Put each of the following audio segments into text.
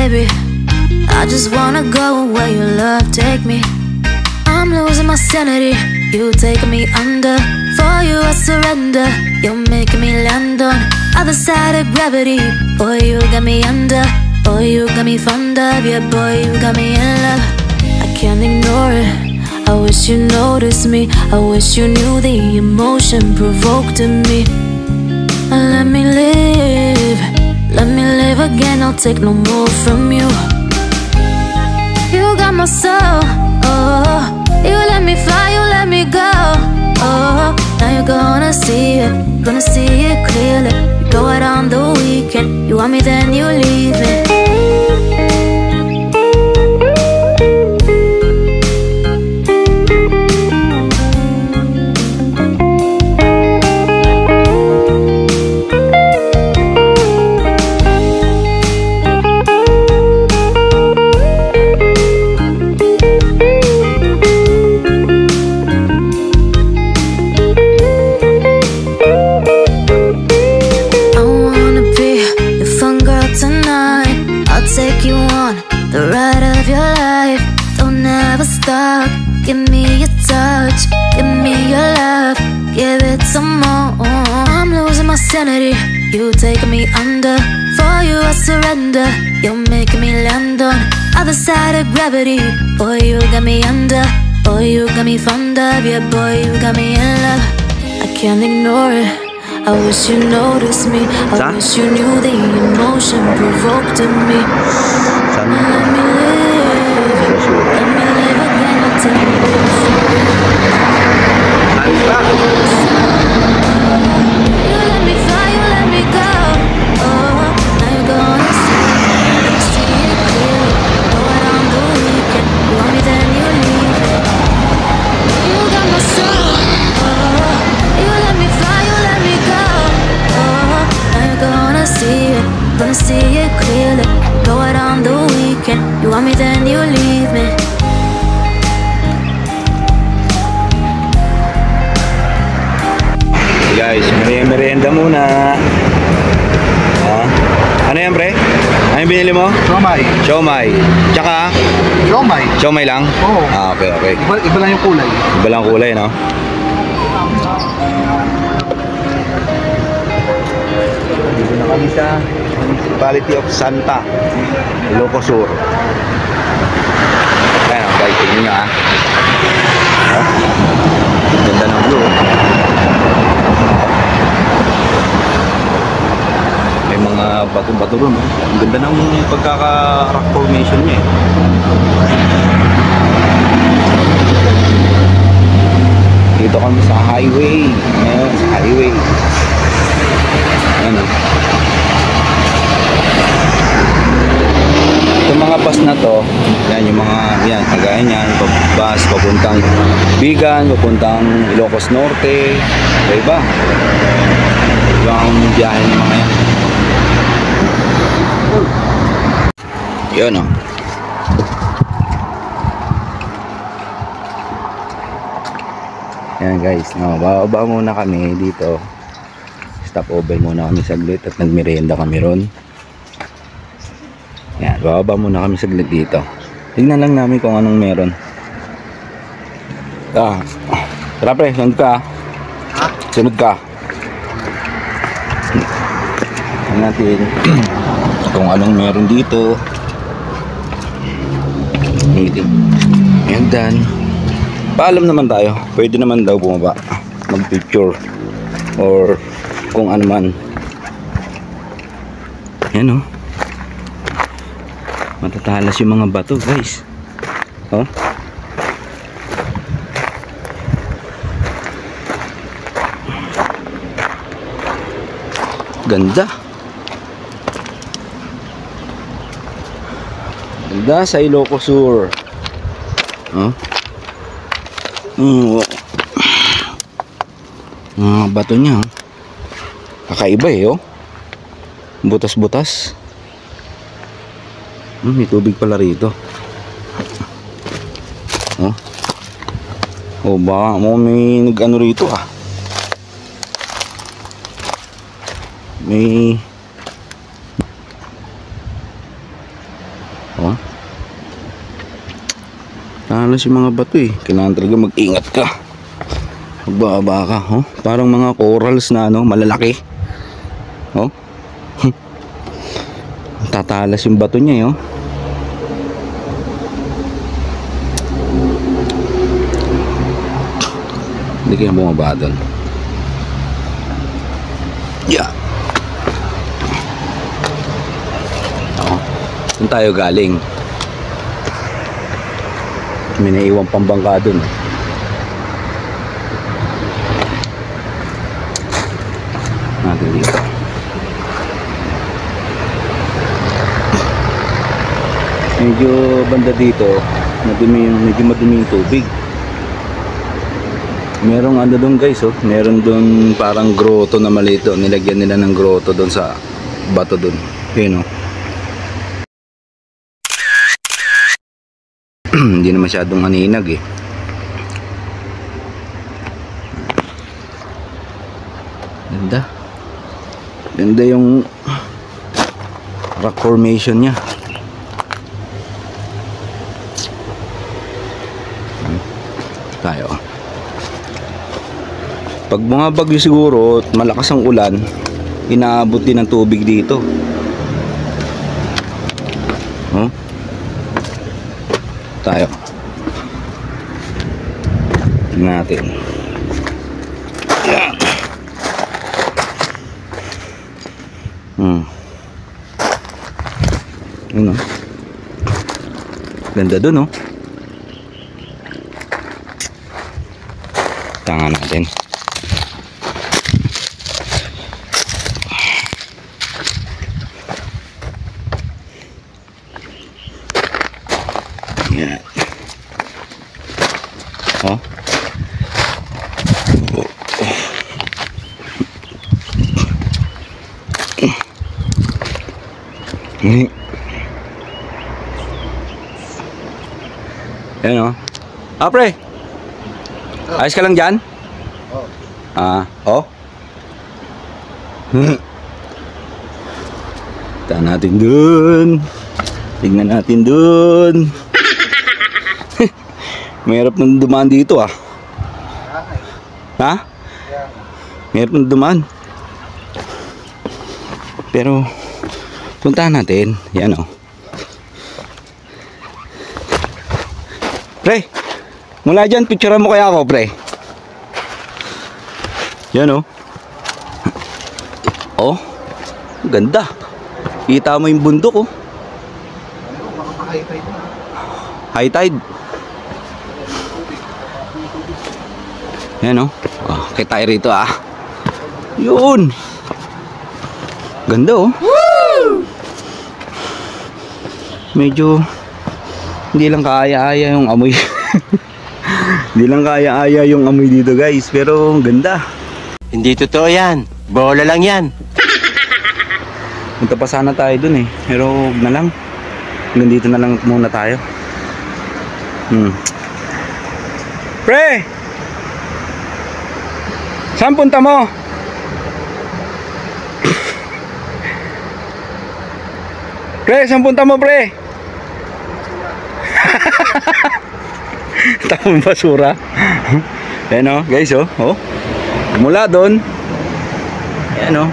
baby. I just wanna go where your love take me. I'm losing my sanity, you taking me under. For you I surrender, you're making me land on other side of gravity. Boy, you got me under. Boy, you got me fond of. Yeah, boy, you got me in love. I can't ignore it. I wish you noticed me. I wish you knew the emotion provoked in me. Let me live. Let me live again. I'll take no more from you. You got my soul. Oh, you let me fly. You let me go. Oh, now you're gonna see it. Gonna see it clearly. You go out on the weekend. You want me, then you leave me. Take you on the ride of your life. Don't ever stop. Give me your touch, give me your love, give it some more. I'm losing my sanity, you taking me under. For you I surrender, you're making me land on other side of gravity. Boy, you got me under. Boy, you got me fond of. Yeah, boy, you got me in love. I can't ignore it. I wish you noticed me. I wish you knew the emotion provoked in me. Let me live. Let me live again. I'll take you You let me fly, you let me go. Oh, now you're gonna see it clearly. Go out on the weekend. You want me, then you leave. You got my soul. Oh, you let me fly, you let me go. Oh, now you're gonna see it clearly. Go out on the weekend. You want me, then you leave me. Guys, merienda muna. Ano yan, pre? Ano yung binili mo? Siomai. Siomai. Tsaka? Siomai. Siomai lang? Oo. Okay, okay. Iba lang yung kulay. Iba lang kulay, no? Dito na kami sa Municipality of Santa, Ilocos Sur. Ayan, guys, tingnan nyo, ganda ng view. May mga bato-bato ron. Ang ganda ng pagkaka-rock formation niya. Dito kami sa highway. Ayan, sa highway. Ayan, itong mga bus na to, yan yung mga, yan, kagaya niyan, bus papuntang Bigan, papuntang Ilocos Norte, iba ibang biyahe ng mga yan. Yun, o. Yan guys, no, bababa muna kami dito. Stop over muna kami saglit at nagmerienda kami ron. Yan, bababa muna kami saglit dito. Tignan lang namin kung anong meron. Tara pre, sunod ka. Sunod ka. Tignan natin kung anong meron dito. Ayan, dan. Paalam naman tayo. Pwede naman daw bumaba, mag-picture or kung ano man. Yan, oh. Matatalas yung mga bato, guys. Oh. Ganda. Ganda sa Ilocos Sur. Oh. Bato niya, oh. Kakaiba eh, oh. Butas-butas. May tubig pala rito. Oh. Oh, baka may nag-ano rito, ah. Halos yung mga bato eh. Kailangan talaga mag-ingat ka. Magbaba ka. Oh? Parang mga corals na ano, malalaki. Oh? Tatalas yung bato niya eh. Oh? Hindi kaya bumaba doon. Yeah. Oh. Saan tayo galing? May naiwang pambangka dun. Natin dito. Medyo banda dito, medyo madumi yung tubig. Merong ano doon guys, oh. Meron doon parang grotto na maliit doon. Nilagyan nila ng grotto doon sa bato doon. Yun, oh. Hindi na masyadong aninag eh. Ganda. Ganda yung rock formation nya. Tayo. Pag mga bagyo siguro at malakas ang ulan, inaabot din ng tubig dito. Oh. Tayo. Tingnan natin. Yan. Yun, oh. Ganda dun, oh. Tangan natin. Yan. Oh. Yan, oh. Pre. Ayos ka lang dyan? Oh. Tignan natin dun. Tignan natin dun. Mahirap nang dumaan dito ah. Ha? Mahirap nang dumaan. Pero puntahan natin. Yan, oh. Pre, mula dyan, picturean mo kaya ako, pre. Yan, oh. Oh, ganda. Kita mo yung bundok, oh. High tide. Yan, oh. Oh, kita tayo rito, ah. Yun. Ganda, oh. Medyo hindi lang kaya-aya yung amoy. Hindi lang kaya-aya yung amoy dito, guys. Pero ganda. Hindi totoo yan. Bola lang yan. Punta pa sana tayo dun eh. Pero huwag na lang. Hanggang dito na lang muna tayo. Pre! Saan punta mo? Pre, saan punta mo, pre? Tapong basura. Ayan, oh, guys, oh. Oh. Mula doon. Ayan, oh.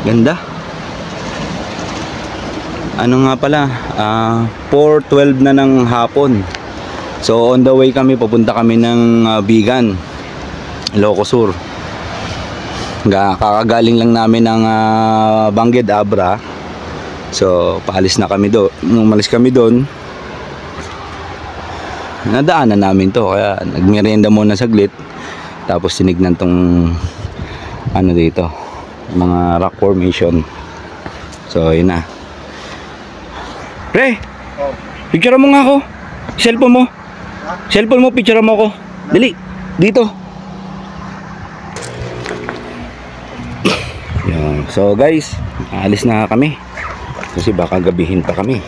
Ganda. Ano nga pala, 4:12 na ng hapon. So on the way kami, papunta kami ng Bigan, Ilocos Sur. Kakagaling lang namin ng Bangged Abra. So paalis na kami doon. Nung umalis kami doon, nadaanan namin to, kaya nagmerienda muna saglit. Tapos tinignan tong ano dito, mga rock formation. So yun na. Pre, picture mo nga ako. Cellphone mo. Cellphone mo, picture mo ako. Dali, dito. Yan. So guys, alis na kami. Kasi baka gabihin pa kami.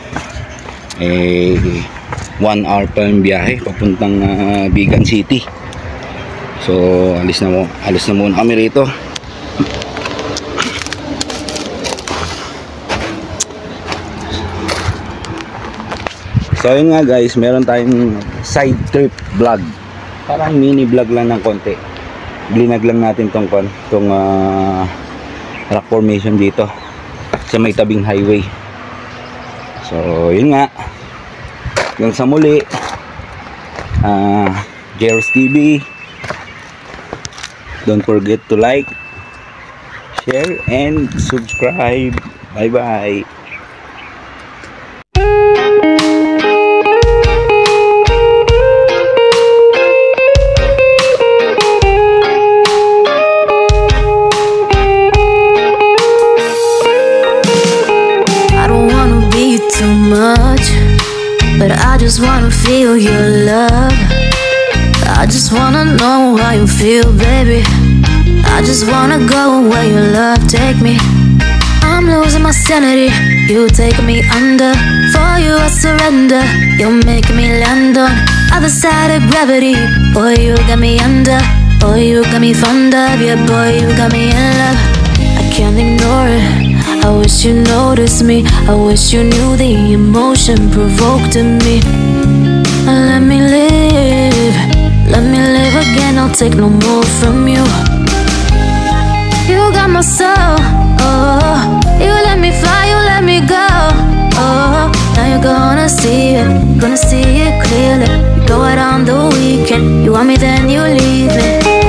1 hour pa yung biyahe papuntang Bigan City. So alis na muna kami rito. So yun nga guys, meron tayong side trip vlog. Parang mini vlog lang ng konti. Blinag lang natin tong rock formation dito sa may tabing highway. So yun nga, hanggang sa muli. Jeros TV, don't forget to like, share and subscribe. Bye bye. Too much, but I just wanna feel your love. I just wanna know how you feel, baby. I just wanna go where your love take me. I'm losing my sanity, you take me under. For you I surrender, you're making me land on other side of gravity. Boy, you got me under. Boy, you got me fond of. Yeah, boy, you got me in love. I can't ignore it. I wish you noticed me. I wish you knew the emotion provoked in me. Let me live. Let me live again. I'll take no more from you. You got my soul. Oh, you let me fly. You let me go. Oh, now you're gonna see it. Gonna see it clearly. You go out on the weekend. You want me, then you leave me.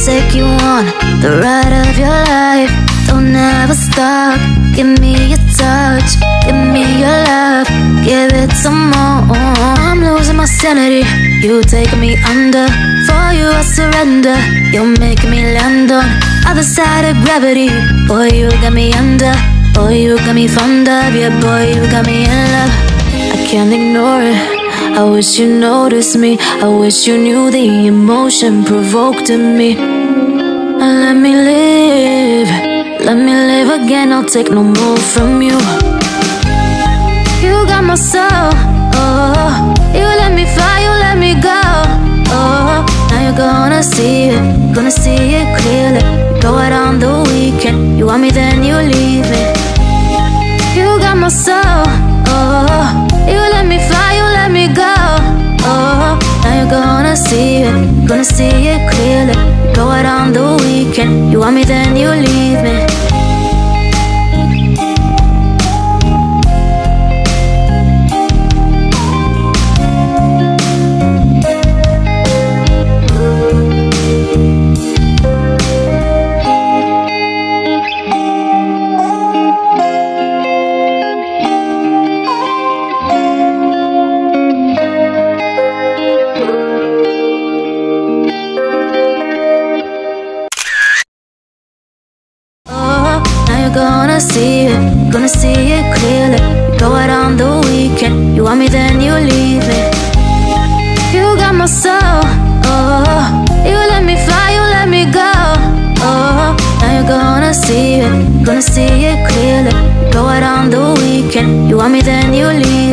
Take you on the ride of your life. Don't ever stop. Give me your touch. Give me your love. Give it some more. I'm losing my sanity. You take me under. For you I surrender. You're making me land on other side of gravity. Boy, you got me under. Boy, you got me fond of. Yeah, boy, you got me in love. I can't ignore it. I wish you noticed me. I wish you knew the emotion provoked in me. Let me live. Let me live again. I'll take no more from you. You got my soul. Oh, you let me fly. You let me go. Oh, now you're gonna see it. Gonna see it clearly. You go out on the weekend. You want me, then you leave me. You got my soul. Oh, you let me fly. You let me go. Oh, now you're gonna see it. Gonna see it clearly. You go out on the weekend. You want me, then you leave me. Gonna see it clearly. You go out on the weekend. You want me, then you leave me. You got my soul. Oh, you let me fly. You let me go. Oh, now you're gonna see it. Gonna see it clearly. You go out on the weekend. You want me, then you leave.